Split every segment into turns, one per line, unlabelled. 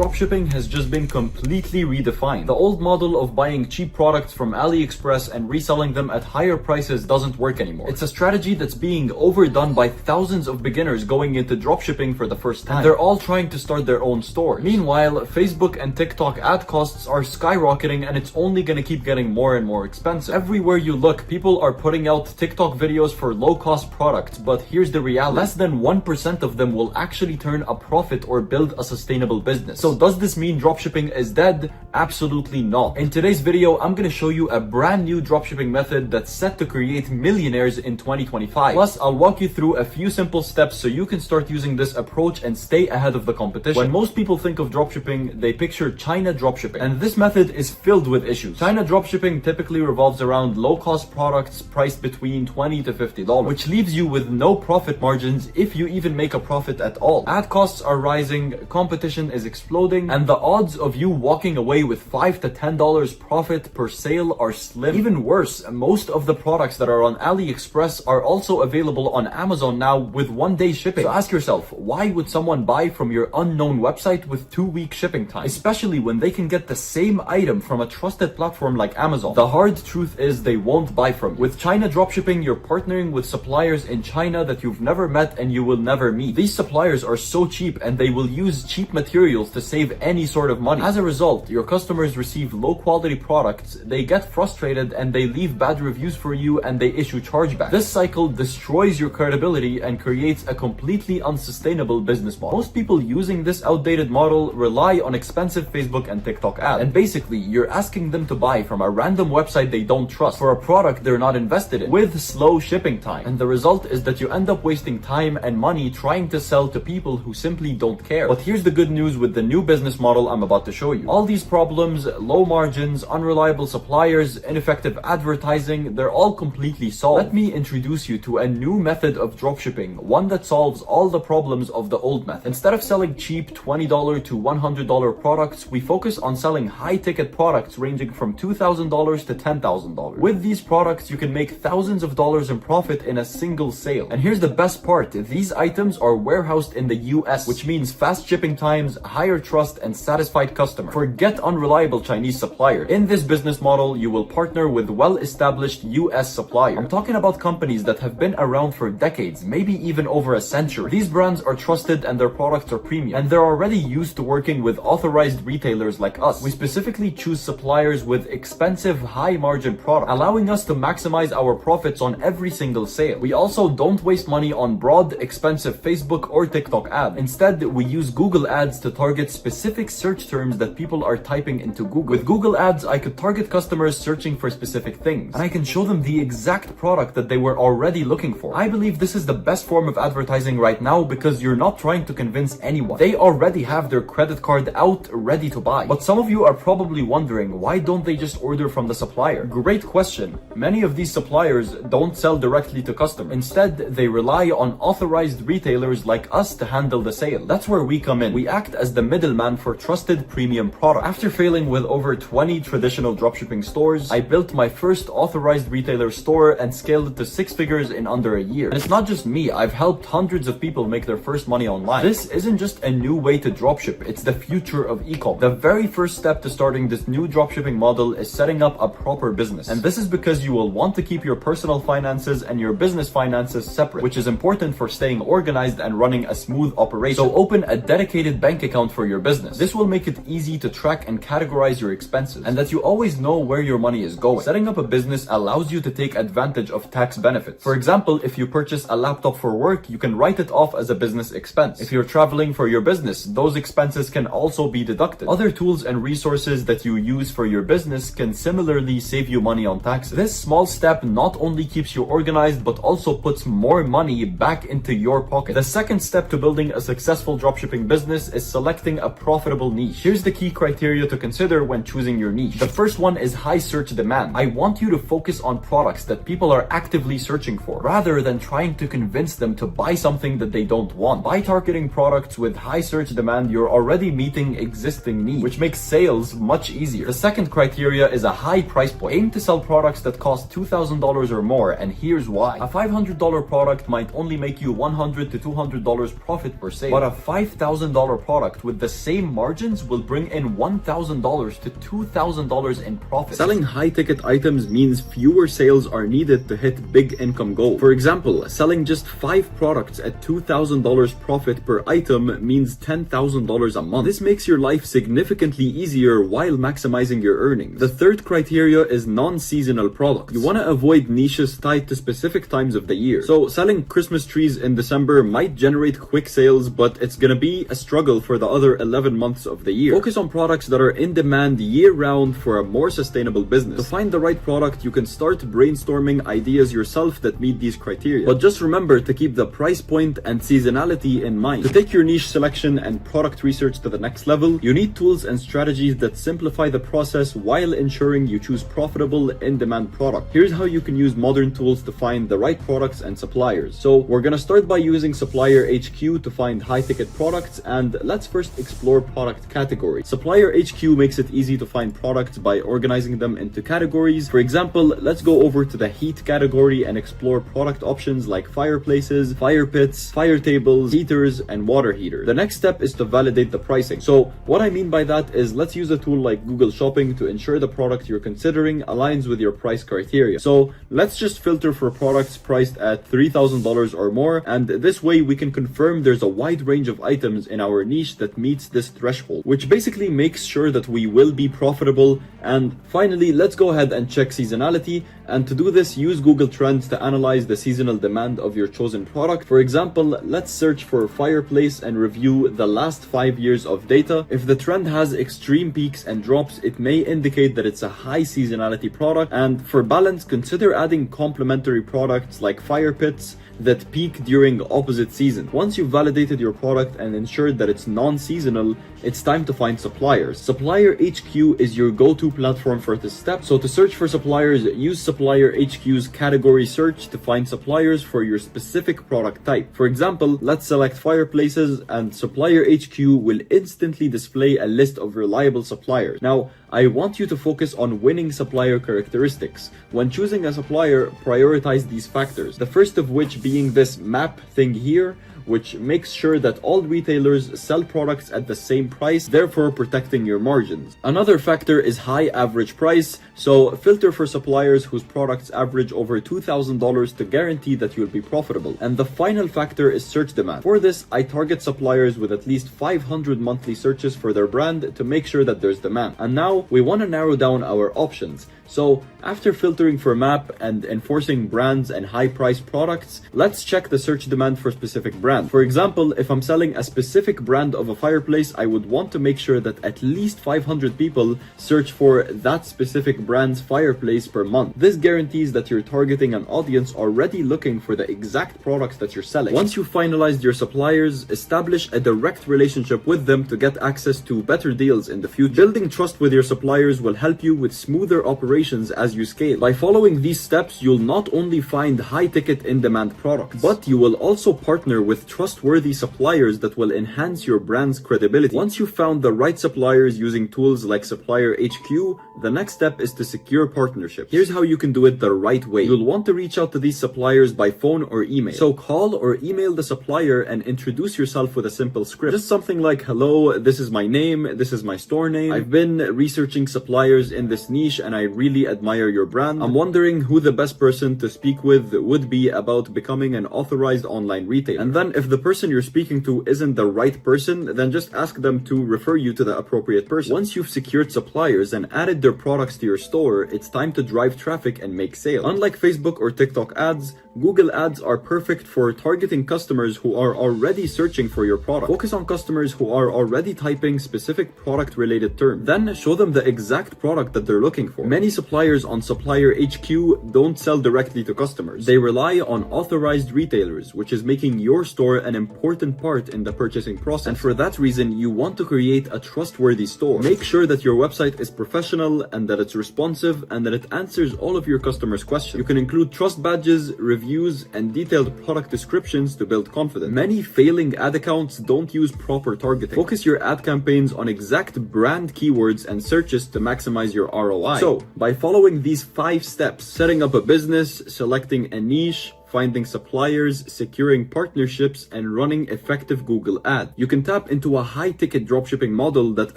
dropshipping has just been completely redefined. The old model of buying cheap products from AliExpress and reselling them at higher prices doesn't work anymore. It's a strategy that's being overdone by thousands of beginners going into dropshipping for the first time. And they're all trying to start their own stores. Meanwhile, Facebook and TikTok ad costs are skyrocketing, and it's only gonna keep getting more and more expensive. Everywhere you look, people are putting out TikTok videos for low-cost products, but here's the reality. Less than 1% of them will actually turn a profit or build a sustainable business. So does this mean dropshipping is dead? Absolutely not. In today's video, I'm gonna show you a brand new dropshipping method that's set to create millionaires in 2025. Plus, I'll walk you through a few simple steps so you can start using this approach and stay ahead of the competition. When most people think of dropshipping, they picture China dropshipping, and this method is filled with issues. China dropshipping typically revolves around low-cost products priced between $20 to $50, which leaves you with no profit margins if you even make a profit at all. Ad costs are rising, competition is exploding, and the odds of you walking away with $5 to $10 profit per sale are slim. Even worse, most of the products that are on AliExpress are also available on Amazon now with 1-day shipping. So ask yourself, why would someone buy from your unknown website with 2-week shipping time? Especially when they can get the same item from a trusted platform like Amazon. The hard truth is they won't buy from you. With China dropshipping, you're partnering with suppliers in China that you've never met and you will never meet. These suppliers are so cheap and they will use cheap materials to save any sort of money. As a result, your customers receive low quality products, they get frustrated and they leave bad reviews for you and they issue chargebacks. This cycle destroys your credibility and creates a completely unsustainable business model. Most people using this outdated model rely on expensive Facebook and TikTok ads. And basically, you're asking them to buy from a random website they don't trust for a product they're not invested in, with slow shipping time. And the result is that you end up wasting time and money trying to sell to people who simply don't care. But here's the good news with the new business model I'm about to show you. All these problems, low margins, unreliable suppliers, ineffective advertising, they're all completely solved. Let me introduce you to a new method of dropshipping, one that solves all the problems of the old method. Instead of selling cheap $20 to $100 products, we focus on selling high-ticket products ranging from $2,000 to $10,000. With these products, you can make thousands of dollars in profit in a single sale. And here's the best part, these items are warehoused in the US, which means fast shipping times, higher trust, and satisfied customers. Forget unreliable Chinese suppliers. In this business model, you will partner with well-established US suppliers. I'm talking about companies that have been around for decades, maybe even over a century. These brands are trusted and their products are premium, and they're already used to working with authorized retailers like us. We specifically choose suppliers with expensive, high-margin products, allowing us to maximize our profits on every single sale. We also don't waste money on broad, expensive Facebook or TikTok ads. Instead, we use Google ads to target specific search terms that people are typing into Google. With Google ads, I could target customers searching for specific things, and I can show them the exact product that they were already looking for. I believe this is the best form of advertising right now because you're not trying to convince anyone. They already have their credit card out, ready to buy. But some of you are probably wondering, why don't they just order from the supplier? Great question. Many of these suppliers don't sell directly to customers. Instead, they rely on authorized retailers like us to handle the sale. That's where we come in. We act as the middleman for trusted premium products. After failing with over 20 traditional dropshipping stores, I built my first authorized retailer store and scaled it to 6 figures in under a year. And it's not just me, I've helped hundreds of people make their first money online. This isn't just a new way to dropship, it's the future of e-commerce. The very first step to starting this new dropshipping model is setting up a proper business. And this is because you will want to keep your personal finances and your business finances separate, which is important for staying organized and running a smooth operation. So open a dedicated bank account for your business. This will make it easy to track and categorize your expenses, and that you always know where your money is going. Setting up a business allows you to take advantage of tax benefits. For example, if you purchase a laptop for work, you can write it off as a business expense. If you're traveling for your business, those expenses can also be deducted. Other tools and resources that you use for your business can similarly save you money on taxes. This small step not only keeps you organized, but also puts more money back into your pocket. The second step to building a successful dropshipping business is selecting a profitable niche. Here's the key criteria to consider when choosing your niche. The first one is high search demand. I want you to focus on products that people are actively searching for, rather than trying to convince them to buy something that they don't want. By targeting products with high search demand, you're already meeting existing needs, which makes sales much easier. The second criteria is a high price point. Aim to sell products that cost $2,000 or more, and here's why. A $500 product might only make you $100 to $200 profit per sale, but a $5,000 product with the same margins will bring in $1,000 to $2,000 in profit.
Selling high-ticket items means fewer sales are needed to hit big income goals. For example, selling just 5 products at $2,000 profit per item means $10,000 a month. This makes your life significantly easier while maximizing your earnings. The third criteria is non-seasonal products. You want to avoid niches tied to specific times of the year. So selling Christmas trees in December might generate quick sales, but it's gonna be a struggle for the other 11 months of the year. Focus on products that are in demand year-round for a more sustainable business. To find the right product, you can start brainstorming ideas yourself that meet these criteria. But just remember to keep the price point and seasonality in mind. To take your niche selection and product research to the next level, you need tools and strategies that simplify the process while ensuring you choose profitable, in-demand products. Here's how you can use modern tools to find the right products and suppliers. So we're gonna start by using Supplier HQ to find high-ticket products, and let's first explore product categories. Supplier HQ makes it easy to find products by organizing them into categories. For example, let's go over to the heat category and explore product options like fireplaces, fire pits, fire tables, heaters, and water heaters. The next step is to validate the pricing. So what I mean by that is let's use a tool like Google Shopping to ensure the product you're considering aligns with your price criteria. So let's just filter for products priced at $3,000 or more, and this way we can confirm there's a wide range of items in our niche that meets this threshold, which basically makes sure that we will be profitable. And finally, let's go ahead and check seasonality. And to do this, use Google Trends to analyze the seasonal demand of your chosen product. For example, let's search for fireplace and review the last 5 years of data. If the trend has extreme peaks and drops, it may indicate that it's a high seasonality product. And for balance, consider adding complementary products like fire pits that peak during opposite seasons. Once you've validated your product and ensured that it's non-seasonal, it's time to find suppliers. Supplier HQ is your go-to platform for this step. So to search for suppliers, use Supplier HQ's category search to find suppliers for your specific product type. For example, let's select fireplaces, and Supplier HQ will instantly display a list of reliable suppliers. Now, I want you to focus on winning supplier characteristics. When choosing a supplier, prioritize these factors. The first of which being this map thing here, which makes sure that all retailers sell products at the same price, therefore protecting your margins. Another factor is high average price, so filter for suppliers whose products average over $2,000 to guarantee that you'll be profitable. And the final factor is search demand. For this, I target suppliers with at least 500 monthly searches for their brand to make sure that there's demand. And now we want to narrow down our options. So after filtering for map and enforcing brands and high-priced products, let's check the search demand for specific brands. For example, if I'm selling a specific brand of a fireplace, I would want to make sure that at least 500 people search for that specific brand's fireplace per month. This guarantees that you're targeting an audience already looking for the exact products that you're selling. Once you've finalized your suppliers, establish a direct relationship with them to get access to better deals in the future. Building trust with your suppliers will help you with smoother operations as you scale. By following these steps, you'll not only find high-ticket in-demand products, but you will also partner with trustworthy suppliers that will enhance your brand's credibility. Once you've found the right suppliers using tools like Supplier HQ, the next step is to secure partnerships. Here's how you can do it the right way. You'll want to reach out to these suppliers by phone or email. So call or email the supplier and introduce yourself with a simple script. Just something like, hello, this is my name, this is my store name. I've been researching suppliers in this niche and I really admire your brand. I'm wondering who the best person to speak with would be about becoming an authorized online retailer. And then if the person you're speaking to isn't the right person, then just ask them to refer you to the appropriate person. Once you've secured suppliers and added their products to your store, it's time to drive traffic and make sales. Unlike Facebook or TikTok ads, Google ads are perfect for targeting customers who are already searching for your product. Focus on customers who are already typing specific product related terms. Then show them the exact product that they're looking for. Many suppliers on Supplier HQ don't sell directly to customers. They rely on authorized retailers, which is making your store an important part in the purchasing process. And for that reason, you want to create a trustworthy store. Make sure that your website is professional and that it's responsive and that it answers all of your customers' questions. You can include trust badges, reviews, and detailed product descriptions to build confidence. Many failing ad accounts don't use proper targeting. Focus your ad campaigns on exact brand keywords and searches to maximize your ROI. So, by following these 5 steps, setting up a business, selecting a niche, finding suppliers, securing partnerships, and running effective Google ads. You can tap into a high-ticket dropshipping model that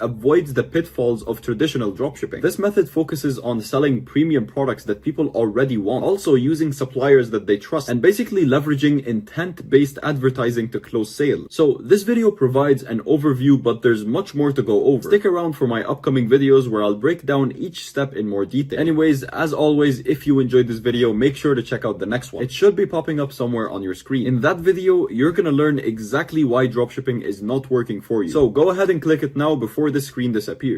avoids the pitfalls of traditional dropshipping. This method focuses on selling premium products that people already want, also using suppliers that they trust, and basically leveraging intent-based advertising to close sales. So this video provides an overview, but there's much more to go over. Stick around for my upcoming videos where I'll break down each step in more detail. Anyways, as always, if you enjoyed this video, make sure to check out the next one. It should be popping up somewhere on your screen. In that video, you're gonna learn exactly why dropshipping is not working for you. So go ahead and click it now before the screen disappears.